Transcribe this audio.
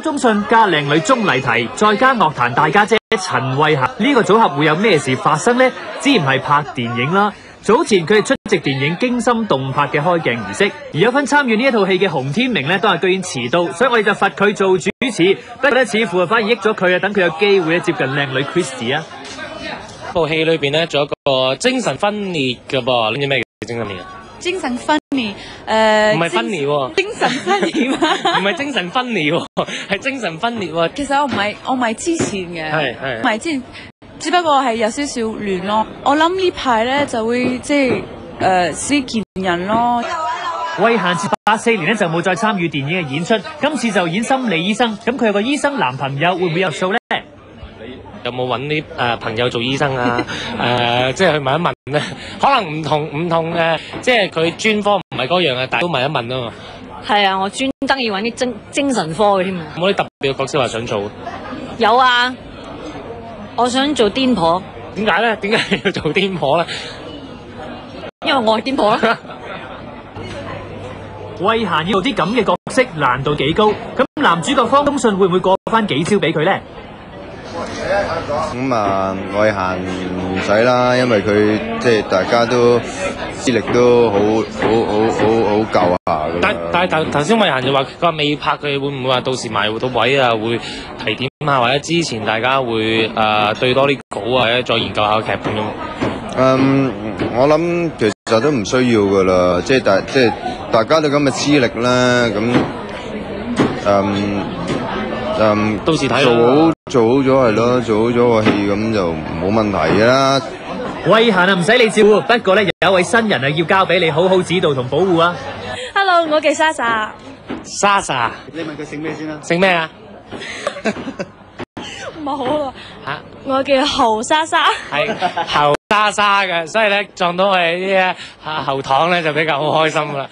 中信加靚女鐘麗緹，再加樂壇大家姐陳慧嫻，呢個組合會有咩事發生呢？自然係拍電影啦。早前佢哋出席電影驚心動魄嘅開鏡儀式，而有份參與呢一套戲嘅洪天明呢，都係居然遲到，所以我哋就罰佢做主持。不過咧，似乎反而益咗佢啊，等佢有機會咧接近靚女 Christy 啊。部戲裏邊咧，仲有一個精神分裂嘅噃，你知咩叫精神分裂？精神分裂，唔係分裂喎，精神分裂嘛，唔係精神分裂喎，係精神分裂喎。其實我唔係之前嘅，係唔係之前，只不過係有少少亂咯。我諗呢排咧就會即係少見人咯。慧嫻自84年咧就冇再參與電影嘅演出，今次就演心理醫生。咁佢有個醫生男朋友，會唔會有數咧？有冇揾啲朋友做醫生啊？即係去問一問咧，可能唔同嘅，即係佢專科唔係嗰樣嘅，但係都問一問啊嘛。係啊，我專登要揾啲精神科嘅添啊。有冇啲特別嘅角色話想做？有啊，我想做癲婆。點解咧？點解要做癲婆咧？因為我係癲婆啦。慧嫻要做啲咁嘅角色，難度幾高？咁男主角方中信會唔會過翻幾招俾佢咧？咁啊，慧嫻唔使啦，因為佢即係大家都資歷都好夠下㗎。但係頭先慧嫻就話佢未拍，佢會唔會話到時埋到位啊？會提點下，或者之前大家會對多啲稿啊，或者再研究下劇本咁。我諗其實都唔需要㗎啦，即係大家都咁嘅資歷啦，咁到時睇做好咗係咯，做好咗個戲咁就冇問題㗎啦。慧嫻啊，唔使你照顧，不過咧有一位新人啊要交俾你好好指導同保護啊。Hello， 我叫莎莎。莎莎，你問佢姓咩先啦？姓咩啊？冇啊。嚇！我叫侯莎莎。係侯莎莎嘅，所以咧撞到我哋啲後堂咧就比較好開心啦。